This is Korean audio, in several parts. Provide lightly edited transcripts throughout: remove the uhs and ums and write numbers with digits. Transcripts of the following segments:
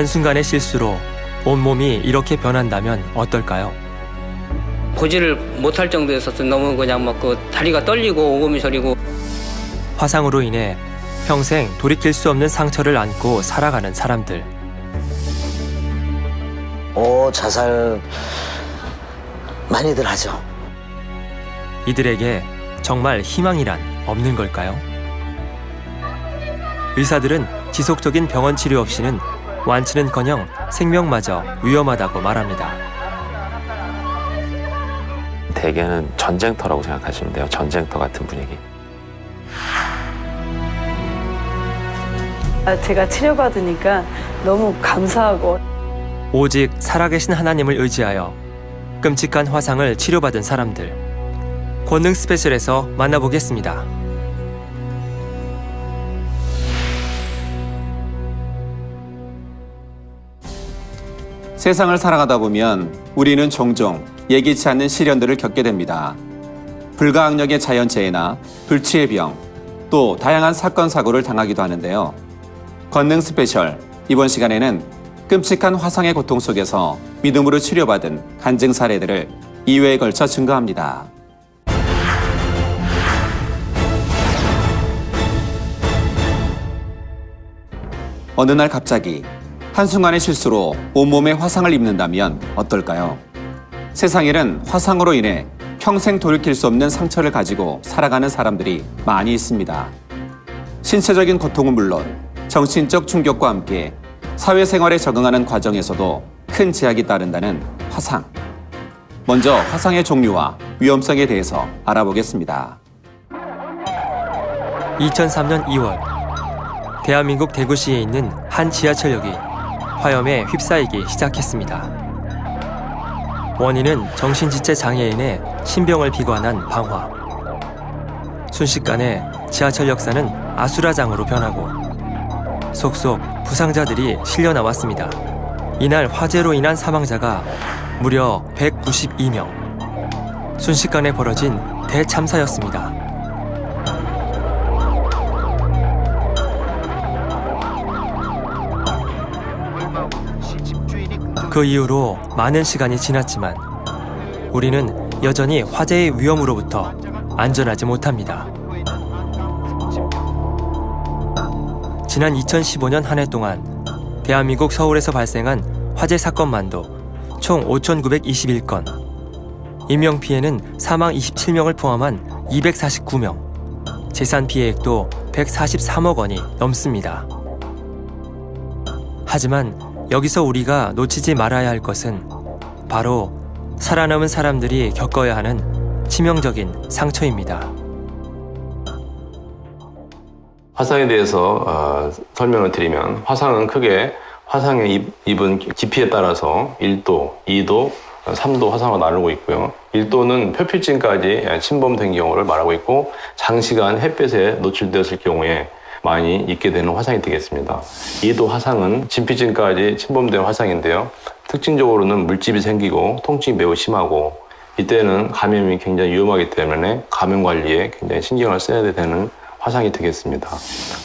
한순간의 실수로 온몸이 이렇게 변한다면 어떨까요? 보지를 못할 정도였었어. 너무 그냥 막 그 다리가 떨리고 오금이 저리고. 화상으로 인해 평생 돌이킬 수 없는 상처를 안고 살아가는 사람들. 자살 많이들 하죠. 이들에게 정말 희망이란 없는 걸까요? 의사들은 지속적인 병원 치료 없이는 완치는커녕 생명마저 위험하다고 말합니다. 대개는 전쟁터라고 생각하시면 돼요. 전쟁터 같은 분위기. 제가 치료받으니까 너무 감사하고 오직 살아계신 하나님을 의지하여 끔찍한 화상을 치료받은 사람들. 권능 스페셜에서 만나보겠습니다. 세상을 살아가다 보면 우리는 종종 예기치 않는 시련들을 겪게 됩니다. 불가항력의 자연재해나 불치의 병, 또 다양한 사건, 사고를 당하기도 하는데요. 권능 스페셜, 이번 시간에는 끔찍한 화상의 고통 속에서 믿음으로 치료받은 간증 사례들을 2회에 걸쳐 증거합니다. 어느 날 갑자기 한순간의 실수로 온몸에 화상을 입는다면 어떨까요? 세상에는 화상으로 인해 평생 돌이킬 수 없는 상처를 가지고 살아가는 사람들이 많이 있습니다. 신체적인 고통은 물론 정신적 충격과 함께 사회생활에 적응하는 과정에서도 큰 제약이 따른다는 화상. 먼저 화상의 종류와 위험성에 대해서 알아보겠습니다. 2003년 2월, 대한민국 대구시에 있는 한 지하철역이 화염에 휩싸이기 시작했습니다. 원인은 정신지체 장애인의 신병을 비관한 방화. 순식간에 지하철 역사는 아수라장으로 변하고 속속 부상자들이 실려 나왔습니다. 이날 화재로 인한 사망자가 무려 192명. 순식간에 벌어진 대참사였습니다. 그 이후로 많은 시간이 지났지만 우리는 여전히 화재의 위험으로부터 안전하지 못합니다. 지난 2015년 한 해 동안 대한민국 서울에서 발생한 화재 사건만도 총 5,921건, 인명피해는 사망 27명을 포함한 249명, 재산 피해액도 143억 원이 넘습니다. 하지만 여기서 우리가 놓치지 말아야 할 것은 바로 살아남은 사람들이 겪어야 하는 치명적인 상처입니다. 화상에 대해서 설명을 드리면 화상은 크게 화상에 입은 깊이에 따라서 1도, 2도, 3도 화상으로 나누고 있고요. 1도는 표피증까지 침범된 경우를 말하고 있고 장시간 햇볕에 노출되었을 경우에 많이 입게 되는 화상이 되겠습니다. 2도 화상은 진피증까지 침범된 화상인데요. 특징적으로는 물집이 생기고 통증이 매우 심하고 이때는 감염이 굉장히 위험하기 때문에 감염 관리에 굉장히 신경을 써야 되는 화상이 되겠습니다.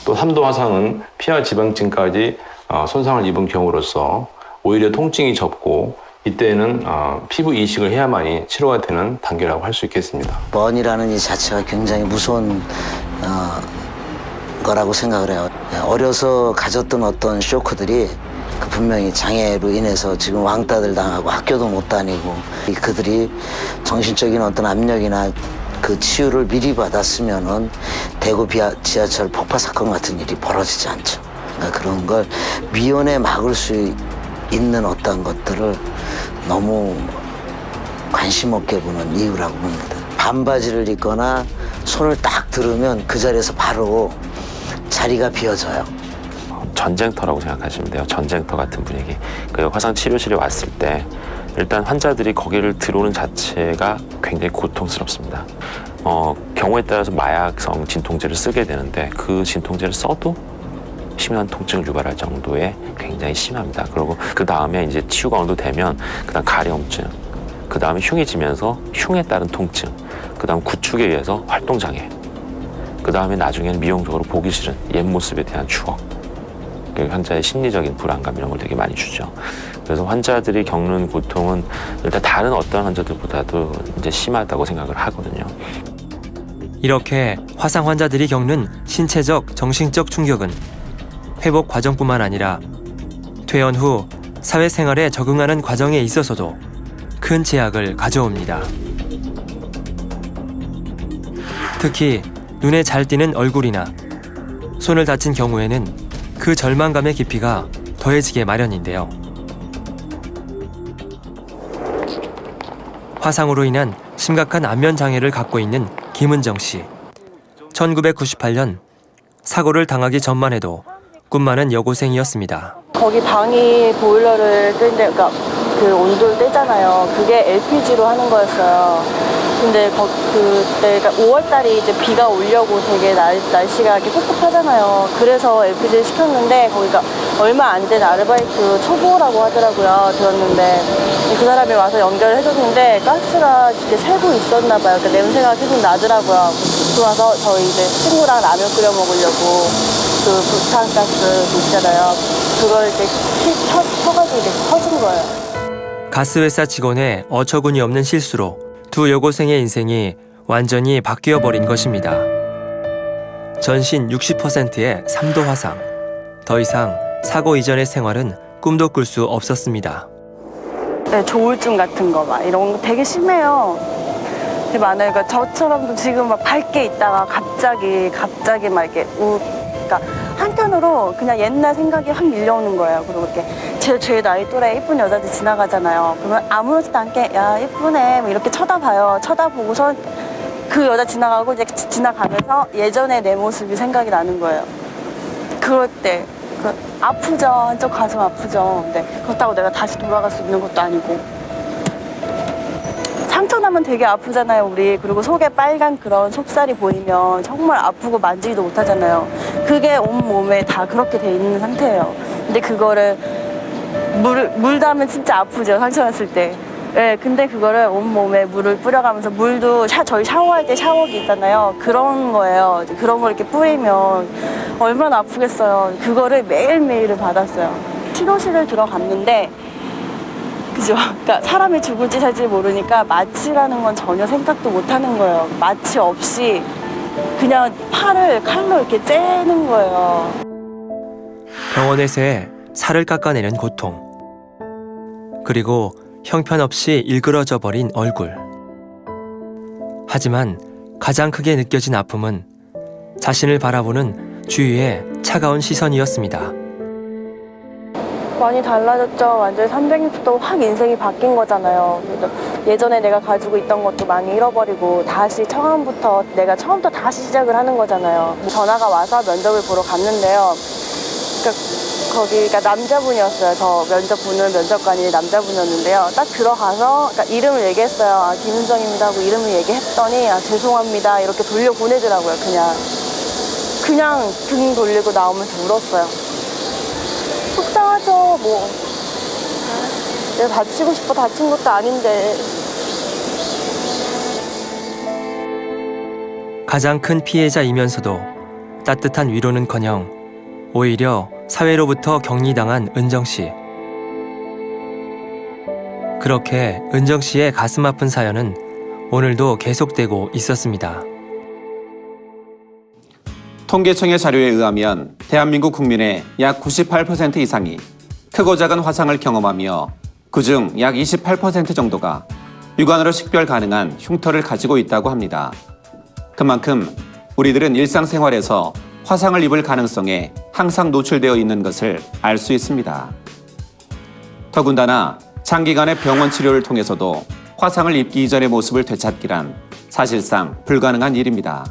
또 3도 화상은 피하 지방층까지 손상을 입은 경우로서 오히려 통증이 적고 이때는 피부 이식을 해야만이 치료가 되는 단계라고 할 수 있겠습니다. 번이라는 이 자체가 굉장히 무서운 거라고 생각을 해요. 어려서 가졌던 어떤 쇼크들이 분명히 장애로 인해서 지금 왕따들 당하고 학교도 못 다니고 그들이 정신적인 어떤 압력이나 그 치유를 미리 받았으면은 대구 지하철 폭파 사건 같은 일이 벌어지지 않죠. 그러니까 그런 걸 미연에 막을 수 있는 어떤 것들을 너무 관심 없게 보는 이유라고 봅니다. 반바지를 입거나 손을 딱 들으면 그 자리에서 바로 자리가 비어져요. 전쟁터라고 생각하시면 돼요. 전쟁터 같은 분위기. 그 화상 치료실에 왔을 때 일단 환자들이 거기를 들어오는 자체가 굉장히 고통스럽습니다. 경우에 따라서 마약성 진통제를 쓰게 되는데 그 진통제를 써도 심한 통증을 유발할 정도의 굉장히 심합니다. 그리고 그 다음에 이제 치유가 어느 정도 되면 그다음 가려움증, 그 다음에 흉해지면서 흉에 따른 통증, 그 다음 구축에 의해서 활동장애, 그 다음에 나중에는 미용적으로 보기 싫은 옛 모습에 대한 추억, 환자의 심리적인 불안감 이런 걸 되게 많이 주죠. 그래서 환자들이 겪는 고통은 일단 다른 어떤 환자들보다도 이제 심하다고 생각을 하거든요. 이렇게 화상 환자들이 겪는 신체적, 정신적 충격은 회복 과정뿐만 아니라 퇴원 후 사회생활에 적응하는 과정에 있어서도 큰 제약을 가져옵니다. 특히 눈에 잘 띄는 얼굴이나 손을 다친 경우에는 그 절망감의 깊이가 더해지게 마련인데요. 화상으로 인한 심각한 안면 장애를 갖고 있는 김은정 씨. 1998년 사고를 당하기 전만 해도 꿈 많은 여고생이었습니다. 거기 방이 보일러를 끄는데, 그러니까 그 온도를 떼잖아요. 그게 LPG로 하는 거였어요. 근데 그때 그러니까 5월달이 이제 비가 오려고 되게 날씨가 이렇게 꿉꿉하잖아요. 그래서 LPG를 시켰는데 거기가 얼마 안 된 아르바이트 초보라고 하더라고요. 들었는데 그 사람이 와서 연결을 해줬는데 가스가 이렇게 새고 있었나 봐요. 그러니까 냄새가 계속 나더라고요. 그래서 저희 이제 친구랑 라면 끓여 먹으려고 그 부탄가스 있잖아요. 그걸 이렇게 켜가지고 이렇게 터진 거예요. 가스회사 직원의 어처구니 없는 실수로 두 여고생의 인생이 완전히 바뀌어 버린 것입니다. 전신 60%의 3도 화상. 더 이상 사고 이전의 생활은 꿈도 꿀 수 없었습니다. 네, 조울증 같은 거 막 이런 거 되게 심해요. 되게 많아요. 그러니까 저처럼도 지금 막 밝게 있다가 갑자기 막 이렇게 그러니까 한편으로 그냥 옛날 생각이 확 밀려오는 거예요. 그리고 이렇게 제 나이 또래 예쁜 여자들 지나가잖아요. 그러면 아무렇지도 않게 야 예쁘네 뭐 이렇게 쳐다봐요. 쳐다보고서 그 여자 지나가고 이제 지나가면서 예전의 내 모습이 생각이 나는 거예요. 그럴 때 아프죠. 한쪽 가슴 아프죠. 근데 그렇다고 내가 다시 돌아갈 수 있는 것도 아니고 상처 나면 되게 아프잖아요, 우리. 그리고 속에 빨간 그런 속살이 보이면 정말 아프고 만지지도 못하잖아요. 그게 온몸에 다 그렇게 돼 있는 상태예요. 근데 그거를 물 닿으면 진짜 아프죠, 상처 났을 때. 네, 근데 그거를 온몸에 물을 뿌려가면서 물도 저희 샤워할 때 샤워기 있잖아요. 그런 거예요. 그런 걸 이렇게 뿌리면 얼마나 아프겠어요. 그거를 매일매일을 받았어요. 치료실을 들어갔는데 그죠? 그러니까 사람이 죽을지 살지 모르니까 마취라는 건 전혀 생각도 못 하는 거예요. 마취 없이 그냥 팔을 칼로 이렇게 째는 거예요. 병원에서의 살을 깎아내는 고통. 그리고 형편없이 일그러져 버린 얼굴. 하지만 가장 크게 느껴진 아픔은 자신을 바라보는 주위의 차가운 시선이었습니다. 많이 달라졌죠. 완전히 360도 확 인생이 바뀐 거잖아요. 예전에 내가 가지고 있던 것도 많이 잃어버리고 다시 내가 처음부터 다시 시작을 하는 거잖아요. 전화가 와서 면접을 보러 갔는데요. 거기가 남자분이었어요. 저 면접 보는 면접관이 남자분이었는데요. 딱 들어가서 이름을 얘기했어요. 아, 김은정입니다 하고 이름을 얘기했더니 아, 죄송합니다 이렇게 돌려보내더라고요. 그냥 등 돌리고 나오면서 울었어요. 속상하죠. 뭐 내가 다치고 싶어 다친 것도 아닌데. 가장 큰 피해자이면서도 따뜻한 위로는커녕 오히려 사회로부터 격리당한 은정 씨. 그렇게 은정 씨의 가슴 아픈 사연은 오늘도 계속되고 있었습니다. 통계청의 자료에 의하면 대한민국 국민의 약 98% 이상이 크고 작은 화상을 경험하며 그중 약 28% 정도가 육안으로 식별 가능한 흉터를 가지고 있다고 합니다. 그만큼 우리들은 일상생활에서 화상을 입을 가능성에 항상 노출되어 있는 것을 알 수 있습니다. 더군다나 장기간의 병원 치료를 통해서도 화상을 입기 이전의 모습을 되찾기란 사실상 불가능한 일입니다.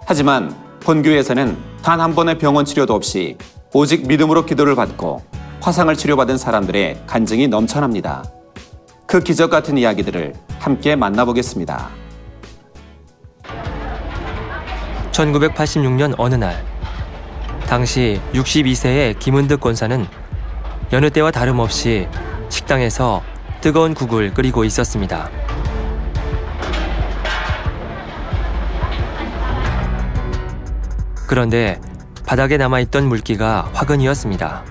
하지만 본교에서는 단 한 번의 병원 치료도 없이 오직 믿음으로 기도를 받고 화상을 치료받은 사람들의 간증이 넘쳐납니다. 그 기적 같은 이야기들을 함께 만나보겠습니다. 1986년 어느 날, 당시 62세의 김은득 권사는 여느 때와 다름없이 식당에서 뜨거운 국을 끓이고 있었습니다. 그런데 바닥에 남아있던 물기가 화근이었습니다.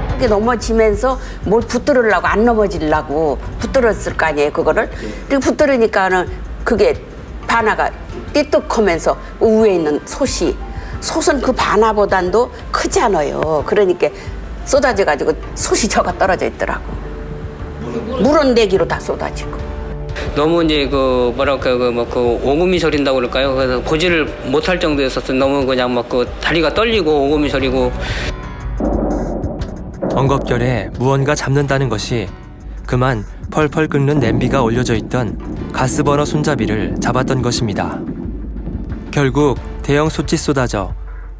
이렇게 넘어지면서 뭘 붙들으려고 안 넘어지려고 붙들었을 거 아니에요, 그거를. 그리고 붙들으니까는 그게 바나가 띠뚝하면서 위에 있는 솥은 그 바나보단도 크잖아요. 그러니까 쏟아져가지고 솥이 저가 떨어져 있더라고. 물은 내기로 다 쏟아지고. 너무 이제 그 뭐랄까 그 오금이 저린다고 그럴까요? 그래서 보지를 못할 정도였었어. 너무 그냥 막 그 다리가 떨리고 오금이 저리고. 엉겁결에 무언가 잡는다는 것이 그만 펄펄 끓는 냄비가 올려져 있던 가스버너 손잡이를 잡았던 것입니다. 결국 대형 솥이 쏟아져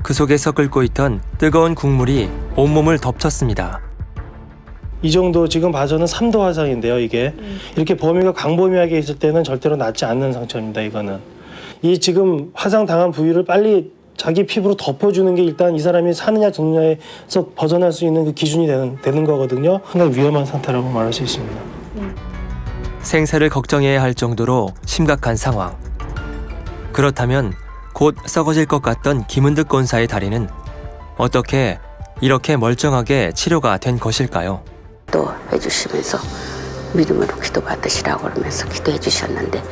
그 속에서 끓고 있던 뜨거운 국물이 온몸을 덮쳤습니다. 이 정도 지금 봐서는 3도 화상인데요, 이게. 이렇게 범위가 광범위하게 있을 때는 절대로 낫지 않는 상처입니다, 이거는. 이 지금 화상 당한 부위를 빨리 자기 피부로 덮어주는 게 일단 이 사람이 사느냐 죽느냐에서 벗어날 수 있는 그 기준이 되는 거거든요. 상당히 위험한 상태라고 말할 수 있습니다. 생사를 걱정해야 할 정도로 심각한 상황. 그렇다면 곧 썩어질 것 같던 김은득 권사의 다리는 어떻게 이렇게 멀쩡하게 치료가 된 것일까요? 또 해주시면서 믿음으로 기도받으시라고 그러면서 기도해 주셨는데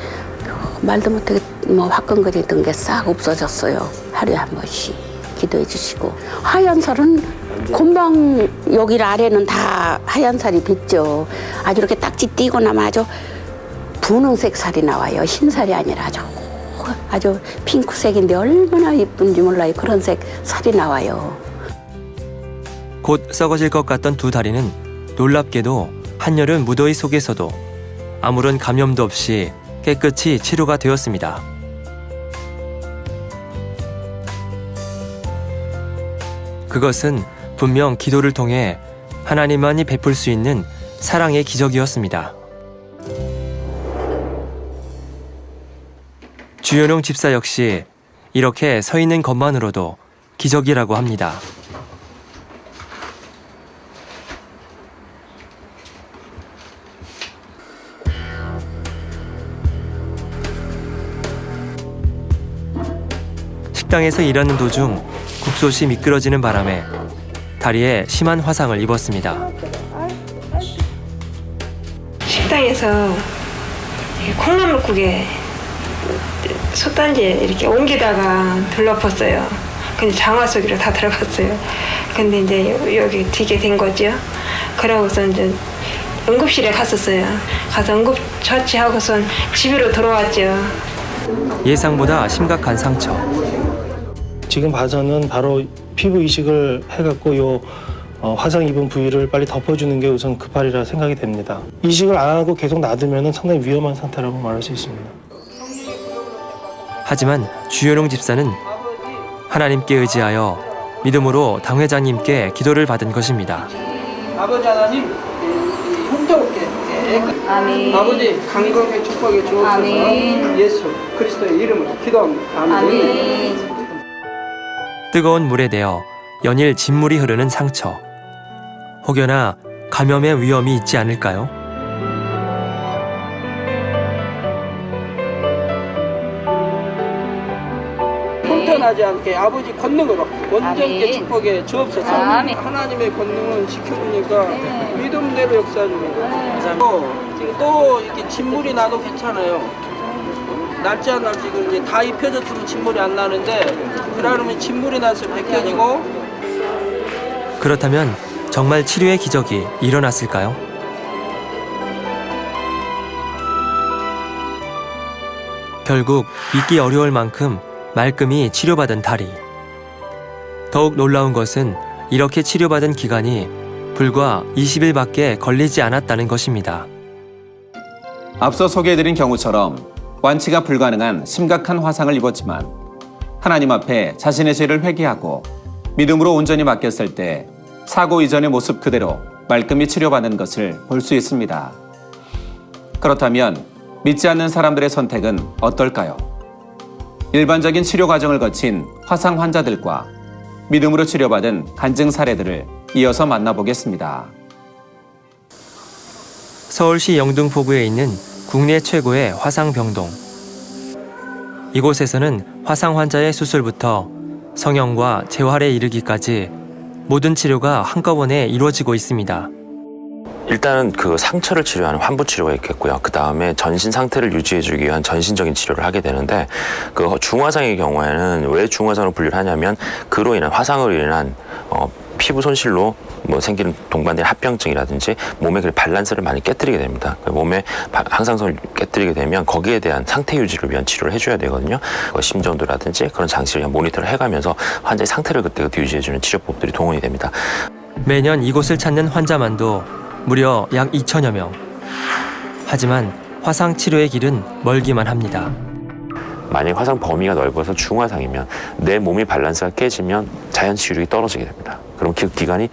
말도 못하게 화끈거리던 게 싹 없어졌어요. 하루에 한 번씩 기도해 주시고 하얀 살은 금방 여기 아래는 다 하얀 살이 됐죠. 아주 이렇게 딱지 띄고 나면 아주 분홍색 살이 나와요. 흰 살이 아니라 아주 핑크색인데 얼마나 예쁜지 몰라요. 그런 색 살이 나와요. 곧 썩어질 것 같던 두 다리는 놀랍게도 한여름 무더위 속에서도 아무런 감염도 없이 깨끗이 치료가 되었습니다. 그것은 분명 기도를 통해 하나님만이 베풀 수 있는 사랑의 기적이었습니다. 주연홍 집사 역시 이렇게 서 있는 것만으로도 기적이라고 합니다. 식당에서 일하는 도중 국솥이 미끄러지는 바람에 다리에 심한 화상을 입었습니다. 식당에서 콩나물국에 솥단지에 이렇게 옮기다가 들러붙었어요. 근데 장화 속으로 다 들어갔어요. 근데 이제 여기 뒤게 된 거죠. 그러고서 이제 응급실에 갔었어요. 가서 응급 처치하고선 집으로 들어왔죠. 예상보다 심각한 상처. 지금 봐서는 바로 피부 이식을 해갖고 요 화상 입은 부위를 빨리 덮어주는 게 우선 급하리라 생각이 됩니다. 이식을 안 하고 계속 놔두면 상당히 위험한 상태라고 말할 수 있습니다. 하지만 주연홍 집사는 하나님께 의지하여 믿음으로 당회장님께 기도를 받은 것입니다. 아버지 하나님, 형제롭게 아멘. 아버지 강건하게 축복해 주옵소서. 아멘. 예수 그리스도의 이름으로 기도합니다. 아멘. 아멘. 뜨거운 물에 대어 연일 진물이 흐르는 상처. 혹여나 감염의 위험이 있지 않을까요? 혼돈하지 않게 아버지 권능으로 온전히 축복해 주옵소서. 아멘. 하나님의 권능은 지켜주니까 믿음대로 역사해 주는 거예요. 지금 또 이렇게 진물이 나도 괜찮아요. 날지 안 날지 이제 다 입혀졌으면 진물이 안 나는데 그러면 진물이 나서 벗겨지고. 그렇다면 정말 치료의 기적이 일어났을까요? 결국 믿기 어려울 만큼 말끔히 치료받은 다리. 더욱 놀라운 것은 이렇게 치료받은 기간이 불과 20일밖에 걸리지 않았다는 것입니다. 앞서 소개해드린 경우처럼 완치가 불가능한 심각한 화상을 입었지만 하나님 앞에 자신의 죄를 회개하고 믿음으로 온전히 맡겼을 때 사고 이전의 모습 그대로 말끔히 치료받는 것을 볼 수 있습니다. 그렇다면 믿지 않는 사람들의 선택은 어떨까요? 일반적인 치료 과정을 거친 화상 환자들과 믿음으로 치료받은 간증 사례들을 이어서 만나보겠습니다. 서울시 영등포구에 있는 국내 최고의 화상병동. 이곳에서는 화상 환자의 수술부터 성형과 재활에 이르기까지 모든 치료가 한꺼번에 이루어지고 있습니다. 일단은 그 상처를 치료하는 환부 치료가 있겠고요. 그 다음에 전신 상태를 유지해주기 위한 전신적인 치료를 하게 되는데, 그 중화상의 경우에는 왜 중화상으로 분류를 하냐면 그로 인한 화상으로 인한 피부 손실로 뭐 생기는 동반된 합병증이라든지 몸의 그 밸런스를 많이 깨뜨리게 됩니다. 몸의 항상성을 깨뜨리게 되면 거기에 대한 상태 유지를 위한 치료를 해줘야 되거든요. 심전도라든지 그런 장치를 모니터를 해가면서 환자의 상태를 그때그때 유지해주는 치료법들이 동원이 됩니다. 매년 이곳을 찾는 환자만도 무려 약 2천여 명. 하지만 화상 치료의 길은 멀기만 합니다. 만약 화상 범위가 넓어서 중화상이면 내 몸의 밸런스가 깨지면 자연 치유력이 떨어지게 됩니다. 그럼 그 기간이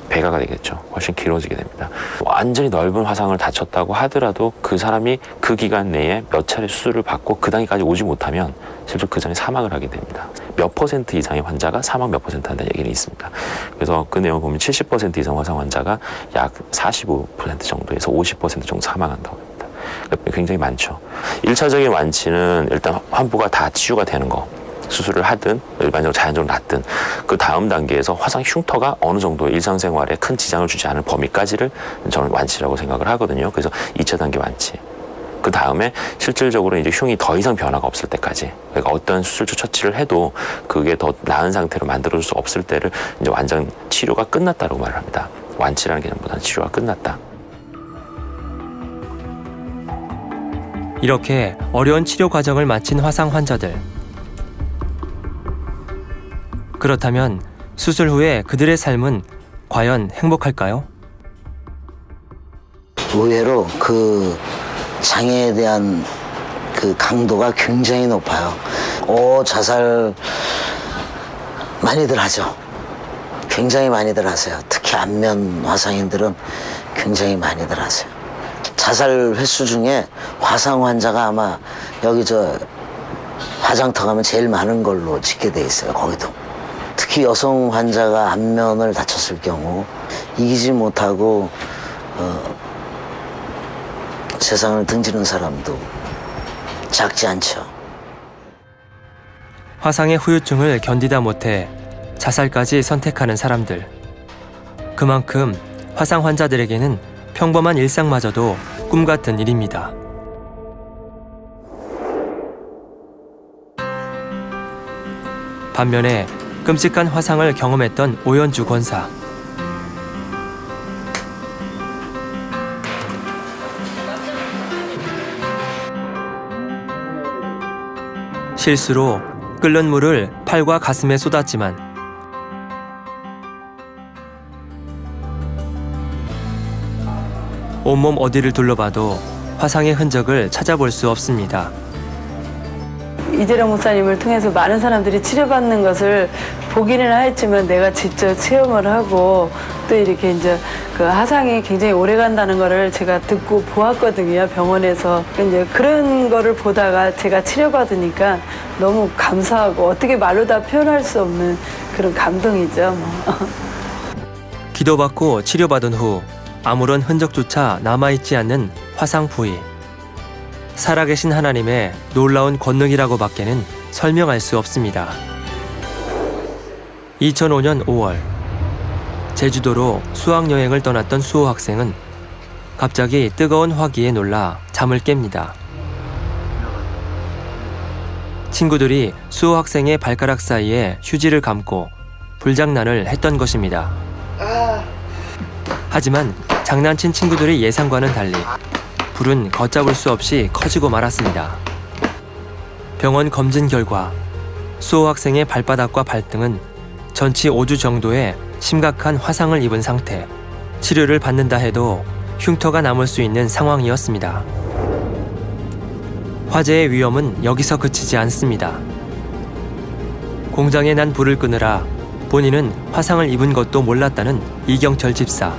배가가 되겠죠. 훨씬 길어지게 됩니다. 완전히 넓은 화상을 다쳤다고 하더라도 그 사람이 그 기간 내에 몇 차례 수술을 받고 그 단계까지 오지 못하면 실제로 그 전에 사망을 하게 됩니다. 몇 퍼센트 이상의 환자가 사망 몇 퍼센트 한다는 얘기는 있습니다. 그래서 그 내용을 보면 70% 이상 화상 환자가 약 45% 정도에서 50% 정도 사망한다고 합니다. 굉장히 많죠. 1차적인 완치는 일단 환부가 다 치유가 되는 거. 수술을 하든 일반적으로 자연적으로 낫든 그 다음 단계에서 화상 흉터가 어느 정도 일상생활에 큰 지장을 주지 않을 범위까지를 저는 완치라고 생각을 하거든요. 그래서 2차 단계 완치. 그 다음에 실질적으로 이제 흉이 더 이상 변화가 없을 때까지, 그러니까 어떤 수술조 처치를 해도 그게 더 나은 상태로 만들어줄 수 없을 때를 이제 완전 치료가 끝났다고 말을 합니다. 완치라는 개념보다는 치료가 끝났다. 이렇게 어려운 치료 과정을 마친 화상 환자들. 그렇다면 수술 후에 그들의 삶은 과연 행복할까요? 의외로 그 장애에 대한 그 강도가 굉장히 높아요. 자살 많이들 하죠. 굉장히 많이들 하세요. 특히 안면 화상인들은 굉장히 많이들 하세요. 자살 횟수 중에 화상 환자가 아마 여기 화장터 가면 제일 많은 걸로 집계돼 있어요. 거기도. 특히 여성 환자가 안면을 다쳤을 경우 이기지 못하고 세상을 등지는 사람도 작지 않죠. 화상의 후유증을 견디다 못해 자살까지 선택하는 사람들. 그만큼 화상 환자들에게는 평범한 일상마저도 꿈 같은 일입니다. 반면에 끔찍한 화상을 경험했던 오연주 권사. 실수로 끓는 물을 팔과 가슴에 쏟았지만 온몸 어디를 둘러봐도 화상의 흔적을 찾아볼 수 없습니다. 이재령 목사님을 통해서 많은 사람들이 치료받는 것을 보기는 했지만 내가 직접 체험을 하고 또 이렇게 이제 그 화상이 굉장히 오래 간다는 거를 제가 듣고 보았거든요, 병원에서. 이제 그런 거를 보다가 제가 치료받으니까 너무 감사하고 어떻게 말로 다 표현할 수 없는 그런 감동이죠. 기도받고 치료받은 후 아무런 흔적조차 남아있지 않는 화상 부위. 살아계신 하나님의 놀라운 권능이라고 밖에는 설명할 수 없습니다. 2005년 5월 제주도로 수학여행을 떠났던 수호 학생은 갑자기 뜨거운 화기에 놀라 잠을 깹니다. 친구들이 수호 학생의 발가락 사이에 휴지를 감고 불장난을 했던 것입니다. 하지만 장난친 친구들의 예상과는 달리 불은 걷잡을 수 없이 커지고 말았습니다. 병원 검진 결과 수호 학생의 발바닥과 발등은 전치 5주 정도의 심각한 화상을 입은 상태, 치료를 받는다 해도 흉터가 남을 수 있는 상황이었습니다. 화재의 위험은 여기서 그치지 않습니다. 공장에 난 불을 끄느라 본인은 화상을 입은 것도 몰랐다는 이경철 집사.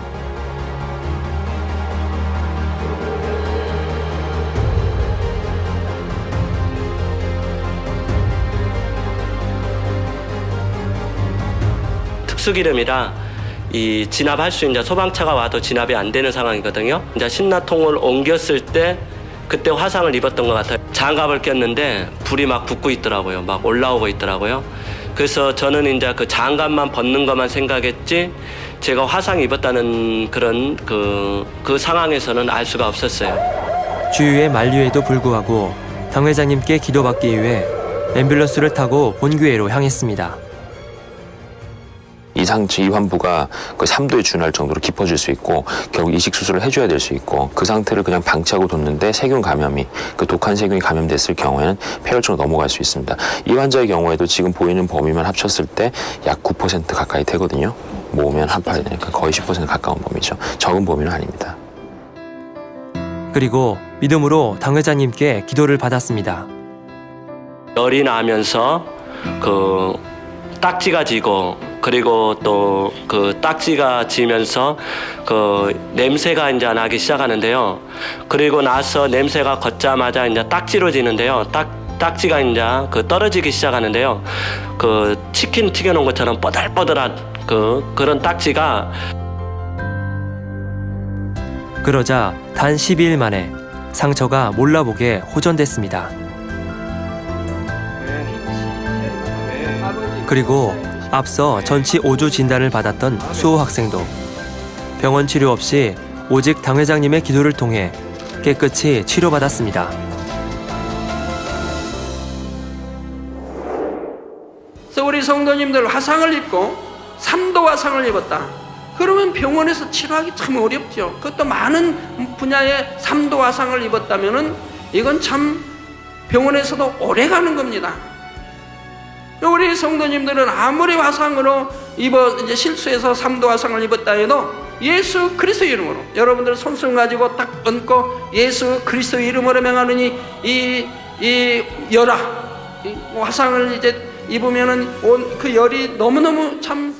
특수기름이라 이 진압할 수 있는 소방차가 와도 진압이 안 되는 상황이거든요. 이제 신나통을 옮겼을 때 그때 화상을 입었던 것 같아요. 장갑을 꼈는데 불이 막 붙고 있더라고요. 막 올라오고 있더라고요. 그래서 저는 이제 그 장갑만 벗는 것만 생각했지 제가 화상 입었다는 그런 그 상황에서는 알 수가 없었어요. 주유의 만류에도 불구하고 당 회장님께 기도받기 위해 앰뷸런스를 타고 본교회로 향했습니다. 이 환부가 그 3도에 준할 정도로 깊어질 수 있고 결국 이식 수술을 해줘야 될 수 있고 그 상태를 그냥 방치하고 뒀는데 세균 감염이 그 독한 세균이 감염됐을 경우에는 폐혈증으로 넘어갈 수 있습니다. 이 환자의 경우에도 지금 보이는 범위만 합쳤을 때 약 9% 가까이 되거든요. 모으면 합하게 되니까 거의 10% 가까운 범위죠. 적은 범위는 아닙니다. 그리고 믿음으로 당 회장님께 기도를 받았습니다. 열이 나면서 그 딱지가 지고 그리고 또 그 딱지가 지면서 그 냄새가 이제 나기 시작하는데요. 그리고 나서 냄새가 걷자마자 이제 딱지로 지는데요. 딱지가 이제 그 떨어지기 시작하는데요. 그 치킨 튀겨놓은 것처럼 뽀들뽀들한 그런 딱지가 그러자 단 12일 만에 상처가 몰라보게 호전됐습니다. 그리고 앞서 전치 5주 진단을 받았던 수호 학생도 병원 치료 없이 오직 당 회장님의 기도를 통해 깨끗이 치료받았습니다. 그래서 우리 성도님들 화상을 입고 3도 화상을 입었다. 그러면 병원에서 치료하기 참 어렵죠. 그것도 많은 분야의 3도 화상을 입었다면은 이건 참 병원에서도 오래 가는 겁니다. 우리 성도님들은 아무리 화상으로 이제 실수해서 3도 화상을 입었다 해도 예수 그리스도 이름으로 여러분들 손을 가지고 딱 얹고 예수 그리스도 이름으로 명하느니 이 열아 이 화상을 이제 입으면은 온 그 열이 너무너무 참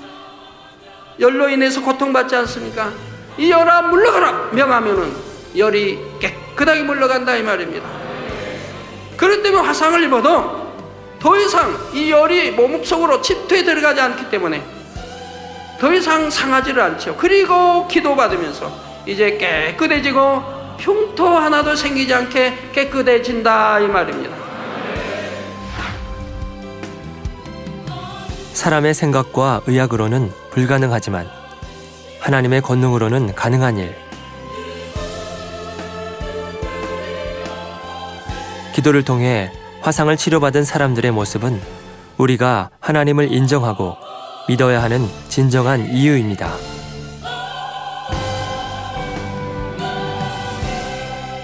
열로 인해서 고통받지 않습니까? 이 열아 물러가라 명하면은 열이 깨끗하게 물러간다 이 말입니다. 그렇기 때문에 화상을 입어도 더 이상 이 열이 몸속으로 침투해 들어가지 않기 때문에 더 이상 상하지를 않죠. 그리고 기도받으면서 이제 깨끗해지고 흉터 하나도 생기지 않게 깨끗해진다 이 말입니다. 사람의 생각과 의학으로는 불가능하지만 하나님의 권능으로는 가능한 일. 기도를 통해 화상을 치료받은 사람들의 모습은 우리가 하나님을 인정하고 믿어야 하는 진정한 이유입니다.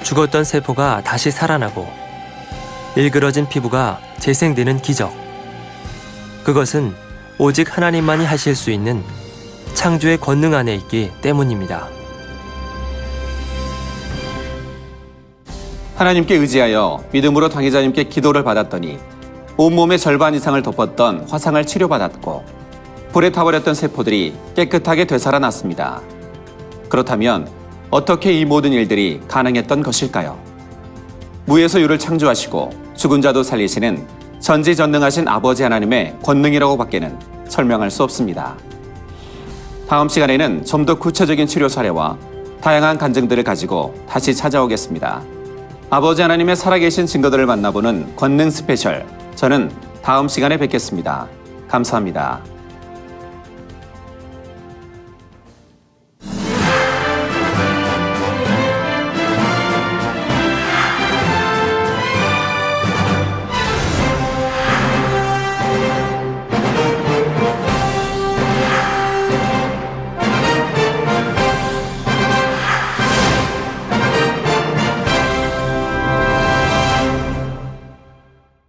죽었던 세포가 다시 살아나고 일그러진 피부가 재생되는 기적. 그것은 오직 하나님만이 하실 수 있는 창조의 권능 안에 있기 때문입니다. 하나님께 의지하여 믿음으로 당 회장님께 기도를 받았더니 온몸의 절반 이상을 덮었던 화상을 치료받았고 불에 타버렸던 세포들이 깨끗하게 되살아났습니다. 그렇다면 어떻게 이 모든 일들이 가능했던 것일까요? 무에서 유를 창조하시고 죽은 자도 살리시는 전지전능하신 아버지 하나님의 권능이라고 밖에는 설명할 수 없습니다. 다음 시간에는 좀 더 구체적인 치료 사례와 다양한 간증들을 가지고 다시 찾아오겠습니다. 아버지 하나님의 살아계신 증거들을 만나보는 권능 스페셜. 저는 다음 시간에 뵙겠습니다. 감사합니다.